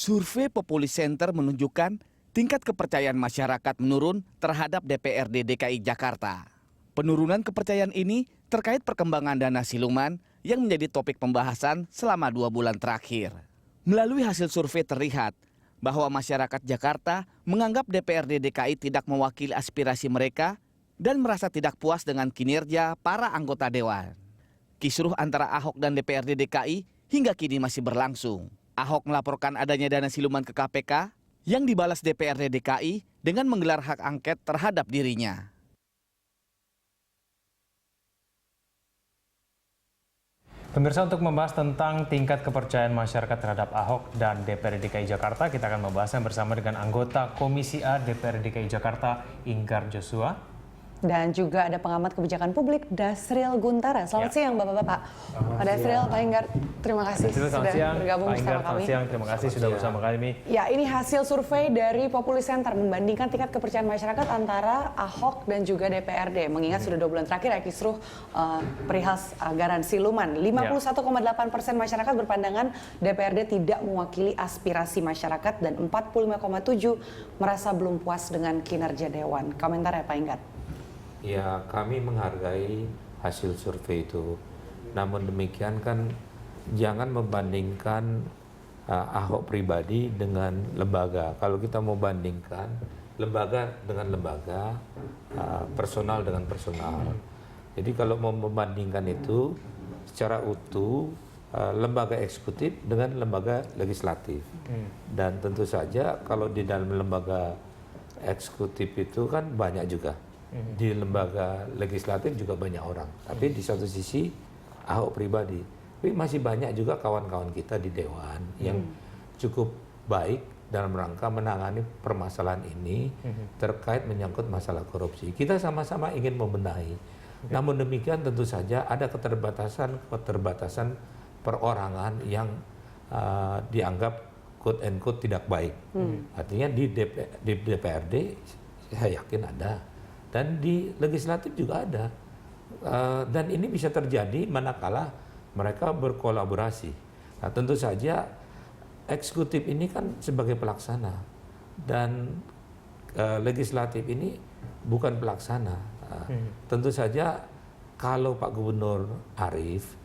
Survei Populi Center menunjukkan tingkat kepercayaan masyarakat menurun terhadap DPRD DKI Jakarta. Penurunan kepercayaan ini terkait perkembangan dana siluman yang menjadi topik pembahasan selama 2 bulan terakhir. Melalui hasil survei terlihat bahwa masyarakat Jakarta menganggap DPRD DKI tidak mewakili aspirasi mereka dan merasa tidak puas dengan kinerja para anggota dewan. Kisruh antara Ahok dan DPRD DKI hingga kini masih berlangsung. Ahok melaporkan adanya dana siluman ke KPK yang dibalas DPRD DKI dengan menggelar hak angket terhadap dirinya. Pemirsa, untuk membahas tentang tingkat kepercayaan masyarakat terhadap Ahok dan DPRD DKI Jakarta, kita akan membahasnya bersama dengan anggota Komisi A DPRD DKI Jakarta, Inggar Joshua. Dan juga ada pengamat kebijakan publik, Dasril Guntara. Selamat siang Bapak-Bapak. Pak Dasril, Pak Inggar, terima kasih sudah bergabung bersama kami. Terima kasih sudah bersama kami. Ya, ini hasil survei dari Populi Center membandingkan tingkat kepercayaan masyarakat antara Ahok dan juga DPRD. Mengingat sudah 2 bulan terakhir ya kisruh perihal anggaran siluman. 51,8% masyarakat berpandangan DPRD tidak mewakili aspirasi masyarakat dan 45,7% merasa belum puas dengan kinerja dewan. Komentar ya Pak Inggar? Ya, kami menghargai hasil survei itu. Namun demikian kan jangan membandingkan Ahok pribadi dengan lembaga. Kalau kita mau bandingkan lembaga dengan lembaga, personal dengan personal. Jadi kalau mau membandingkan itu secara utuh, lembaga eksekutif dengan lembaga legislatif. Dan tentu saja kalau di dalam lembaga eksekutif itu kan banyak juga. Di lembaga legislatif juga banyak orang, tapi di satu sisi Ahok pribadi, tapi masih banyak juga kawan-kawan kita di Dewan yang cukup baik dalam rangka menangani permasalahan ini terkait menyangkut masalah korupsi. Kita sama-sama ingin membenahi, namun demikian tentu saja ada keterbatasan perorangan yang dianggap quote and quote tidak baik. Artinya di DPRD saya yakin ada. Dan di legislatif juga ada. Dan ini bisa terjadi manakala mereka berkolaborasi. Nah, tentu saja eksekutif ini kan sebagai pelaksana. Dan legislatif ini bukan pelaksana. Tentu saja kalau Pak Gubernur Arief,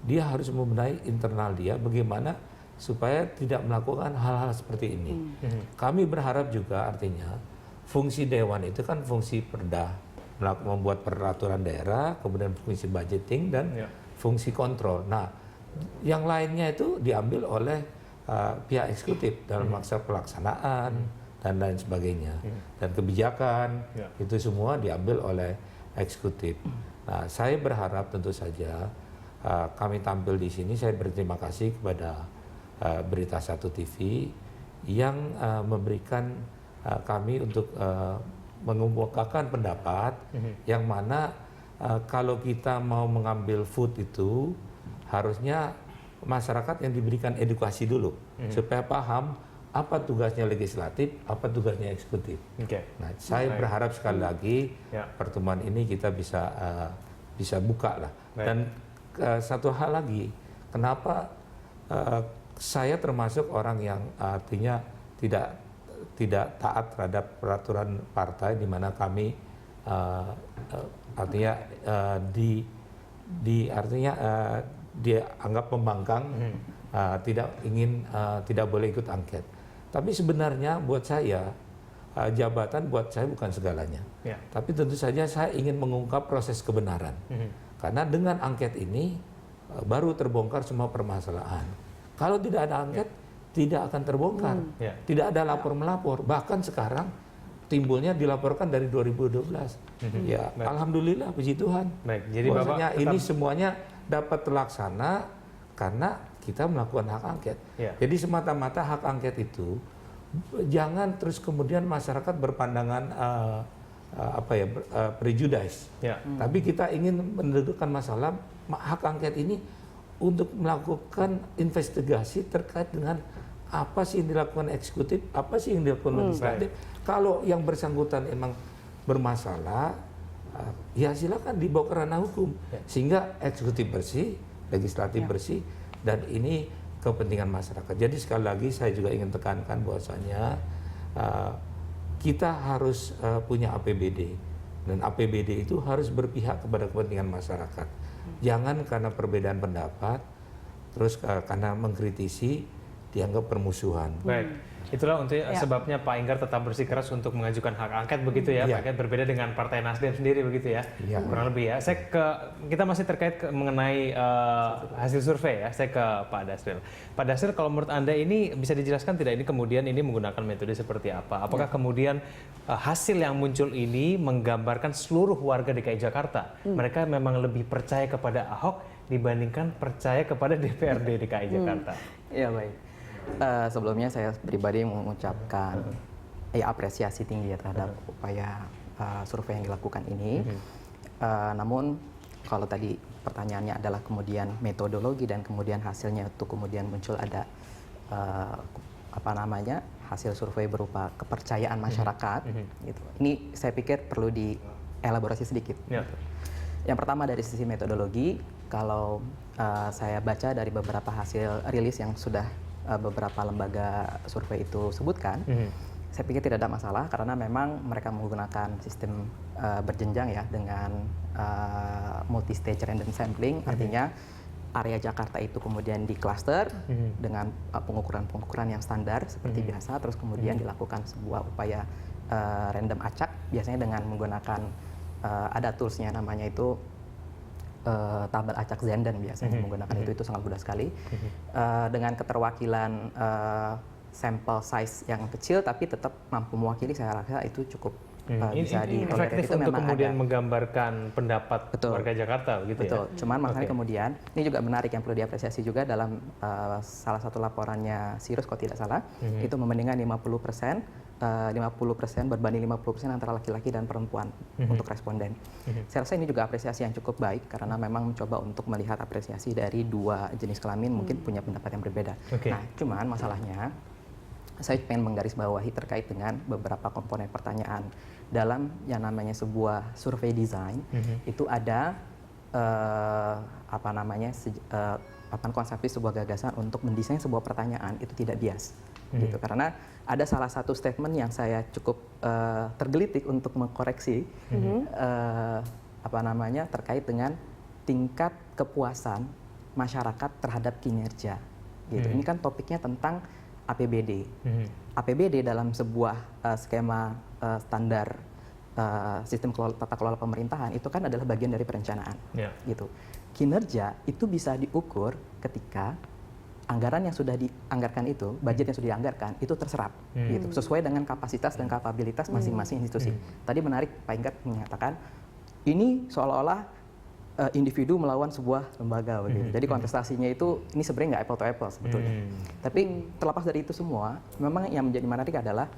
dia harus membenahi internal dia bagaimana supaya tidak melakukan hal-hal seperti ini. Kami berharap juga artinya fungsi dewan itu kan fungsi perda, membuat peraturan daerah, kemudian fungsi budgeting dan fungsi kontrol. Nah, yang lainnya itu diambil oleh pihak eksekutif dalam masa pelaksanaan dan lain sebagainya. Dan kebijakan itu semua diambil oleh eksekutif. Nah, saya berharap tentu saja kami tampil di sini. Saya berterima kasih kepada Berita Satu TV yang memberikan kami untuk mengemukakan pendapat yang mana kalau kita mau mengambil food itu harusnya masyarakat yang diberikan edukasi dulu supaya paham apa tugasnya legislatif, apa tugasnya eksekutif. Nah, saya berharap sekali lagi pertemuan ini kita bisa buka lah. Dan satu hal lagi, kenapa saya termasuk orang yang artinya tidak taat terhadap peraturan partai di mana kami artinya dianggap pembangkang, tidak boleh ikut angket. Tapi sebenarnya buat saya jabatan buat saya bukan segalanya. Tapi tentu saja saya ingin mengungkap proses kebenaran. Karena dengan angket ini baru terbongkar semua permasalahan. Kalau tidak ada angket tidak akan terbongkar, tidak ada lapor-melapor. Bahkan sekarang timbulnya dilaporkan dari 2012. Ya, alhamdulillah, puji Tuhan. Jadi bahwasanya ini semuanya dapat terlaksana karena kita melakukan hak angket. Jadi semata-mata hak angket itu jangan terus kemudian masyarakat berpandangan prejudice. Tapi kita ingin mendudukkan masalah hak angket ini untuk melakukan investigasi terkait dengan apa sih yang dilakukan eksekutif, apa sih yang dilakukan legislatif. Kalau yang bersangkutan emang bermasalah, ya silakan dibawa ke ranah hukum. Sehingga eksekutif bersih, legislatif bersih, dan ini kepentingan masyarakat. Jadi sekali lagi saya juga ingin tekankan bahwasanya kita harus punya APBD, dan APBD itu harus berpihak kepada kepentingan masyarakat. Jangan karena perbedaan pendapat, terus karena mengkritisi dianggap permusuhan. Baik, itulah untuk sebabnya Pak Enggar tetap bersikeras untuk mengajukan hak angket begitu ya, Pak Enggar, berbeda dengan Partai Nasdem sendiri begitu ya, kurang lebih ya. Kita masih terkait mengenai hasil survei ya, saya ke Pak Dasril. Pak Dasril, kalau menurut Anda ini bisa dijelaskan tidak, ini kemudian ini menggunakan metode seperti apa? Apakah kemudian hasil yang muncul ini menggambarkan seluruh warga DKI Jakarta, mereka memang lebih percaya kepada Ahok dibandingkan percaya kepada DPRD DKI Jakarta? Ya baik. Sebelumnya saya pribadi mengucapkan apresiasi tinggi ya terhadap upaya survei yang dilakukan ini. Namun kalau tadi pertanyaannya adalah kemudian metodologi dan kemudian hasilnya itu kemudian muncul ada hasil survei berupa kepercayaan masyarakat. Gitu. Ini saya pikir perlu dielaborasi sedikit. Yang pertama dari sisi metodologi, kalau saya baca dari beberapa hasil rilis yang sudah beberapa lembaga survei itu sebutkan, saya pikir tidak ada masalah karena memang mereka menggunakan sistem berjenjang ya dengan multi-stage random sampling, artinya area Jakarta itu kemudian di cluster dengan pengukuran yang standar seperti biasa, terus kemudian dilakukan sebuah upaya random acak, biasanya dengan menggunakan ada toolsnya namanya itu tabel acak Zenden biasanya menggunakan itu sangat mudah sekali dengan keterwakilan sampel size yang kecil tapi tetap mampu mewakili, saya rasa itu cukup bisa ditolerir. Efektif itu untuk memang kemudian ada. menggambarkan pendapat warga Jakarta gitu ya. Betul. Cuman makanya kemudian ini juga menarik yang perlu diapresiasi juga dalam salah satu laporannya Sirus kalau tidak salah itu membandingkan 50% berbanding 50% antara laki-laki dan perempuan untuk responden. Saya rasa ini juga apresiasi yang cukup baik karena memang mencoba untuk melihat apresiasi dari dua jenis kelamin mungkin punya pendapat yang berbeda. Nah, cuman masalahnya saya pengen menggarisbawahi terkait dengan beberapa komponen pertanyaan. Dalam yang namanya sebuah survei design itu ada konsepsi sebuah gagasan untuk mendesain sebuah pertanyaan itu tidak bias. Gitu, karena ada salah satu statement yang saya cukup tergelitik untuk mengkoreksi terkait dengan tingkat kepuasan masyarakat terhadap kinerja. Gitu. Ini kan topiknya tentang APBD. APBD dalam sebuah skema standar sistem tata kelola pemerintahan itu kan adalah bagian dari perencanaan. Gitu. Kinerja itu bisa diukur ketika anggaran yang sudah dianggarkan itu, budget yang sudah dianggarkan itu terserap, gitu, sesuai dengan kapasitas dan kapabilitas masing-masing institusi. Tadi menarik Pak Enggar mengatakan ini seolah-olah individu melawan sebuah lembaga, begitu. Jadi kontestasinya itu ini sebenarnya nggak apple to apple sebetulnya. Tapi terlepas dari itu semua, memang yang menjadi menarik adalah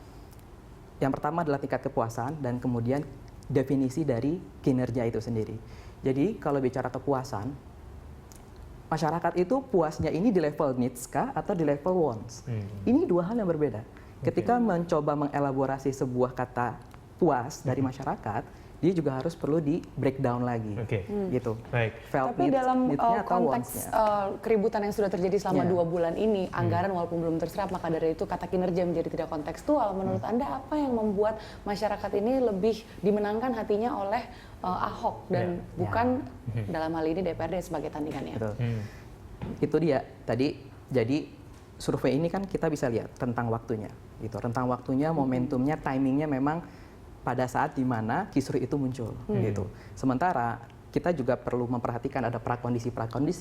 yang pertama adalah tingkat kepuasan dan kemudian definisi dari kinerja itu sendiri. Jadi kalau bicara kepuasan, masyarakat itu puasnya ini di level needs kah atau di level wants? Ini dua hal yang berbeda. Ketika mencoba mengelaborasi sebuah kata puas dari masyarakat, dia juga harus perlu di breakdown lagi, gitu. Felt Tapi needs, dalam needs-nya atau konteks wants-nya. keributan yang sudah terjadi selama 2 bulan ini, anggaran walaupun belum terserap, maka dari itu kata kinerja menjadi tidak kontekstual. Menurut Anda apa yang membuat masyarakat ini lebih dimenangkan hatinya oleh Ahok dan bukan dalam hal ini DPRD sebagai tandingannya? Betul. Itu dia tadi. Jadi survei ini kan kita bisa lihat tentang waktunya, gitu. Rentang waktunya, momentumnya, timingnya memang pada saat di mana kisruh itu muncul, gitu. Sementara kita juga perlu memperhatikan ada prakondisi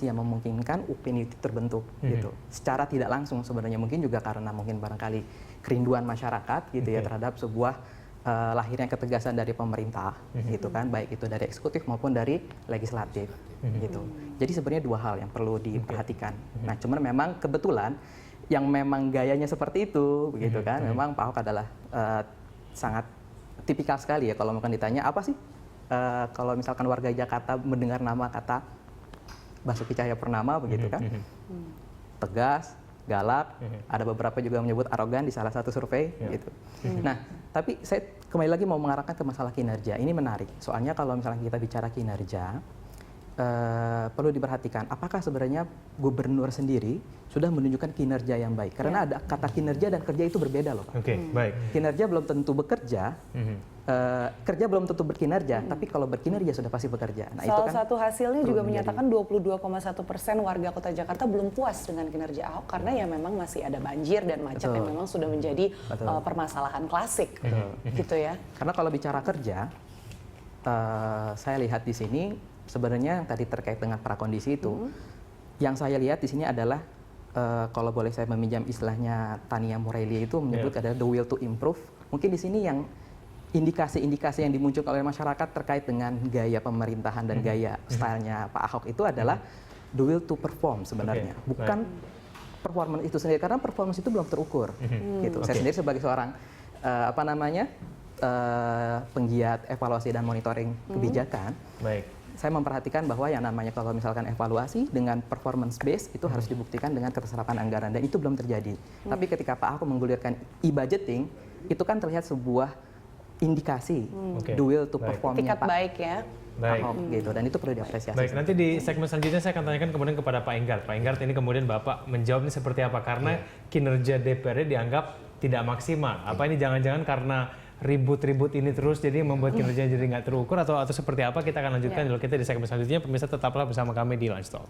yang memungkinkan opini itu terbentuk, gitu. Secara tidak langsung sebenarnya mungkin juga karena mungkin barangkali kerinduan masyarakat, gitu ya, terhadap sebuah lahirnya ketegasan dari pemerintah, gitu kan, baik itu dari eksekutif maupun dari legislatif, gitu. Jadi sebenarnya dua hal yang perlu diperhatikan. Nah, cuman memang kebetulan yang memang gayanya seperti itu, begitu kan, memang Pak Ahok adalah sangat tipikal sekali ya kalau mungkin ditanya apa sih kalau misalkan warga Jakarta mendengar nama kata Basuki Cahayapurnama, begitu kan, tegas, galak, ada beberapa juga menyebut arogan di salah satu survei, gitu. Nah, tapi saya kembali lagi mau mengarahkan ke masalah kinerja. Ini menarik, soalnya kalau misalnya kita bicara kinerja, perlu diperhatikan apakah sebenarnya gubernur sendiri sudah menunjukkan kinerja yang baik. Karena ada kata kinerja dan kerja itu berbeda loh, Pak. Oke, baik. Kinerja belum tentu bekerja, kerja belum tentu berkinerja, tapi kalau berkinerja sudah pasti bekerja. Nah, itu Salah kan satu hasilnya perlu juga menjadi- menyatakan 22,1% warga Kota Jakarta belum puas dengan kinerja Ahok karena ya memang masih ada banjir dan macet Betul. yang memang sudah menjadi Betul. permasalahan klasik, gitu ya. Karena kalau bicara kerja, saya lihat di sini sebenarnya yang tadi terkait dengan prakondisi itu, yang saya lihat di sini adalah kalau boleh saya meminjam istilahnya Tania Morelia itu menyebut adalah the will to improve. Mungkin di sini yang indikasi-indikasi yang dimunculkan oleh masyarakat terkait dengan gaya pemerintahan dan gaya stylenya Pak Ahok itu adalah the will to perform sebenarnya, Oke, bukan performance itu sendiri, karena performance itu belum terukur. Gitu. Saya sendiri sebagai seorang penggiat evaluasi dan monitoring kebijakan, Baik. saya memperhatikan bahwa yang namanya kalau misalkan evaluasi dengan performance base itu harus dibuktikan dengan keterserapan anggaran, dan itu belum terjadi. Tapi ketika Pak Ahok menggulirkan e-budgeting, itu kan terlihat sebuah indikasi Oke. the will to Baik. performnya Etikat Pak baik ya. Baik. Ahok gitu, dan itu perlu diapresiasi. Baik, nanti di segmen selanjutnya saya akan tanyakan kemudian kepada Pak Enggart. Pak Enggart, ini kemudian Bapak menjawabnya seperti apa? Karena kinerja DPRD dianggap tidak maksimal. Apa ini jangan-jangan karena ribut-ribut ini terus jadi membuat kinerja jadi nggak terukur atau seperti apa? Kita akan lanjutkan dulu kita di segmen selanjutnya. Pemirsa tetaplah bersama kami di Lunch Talk.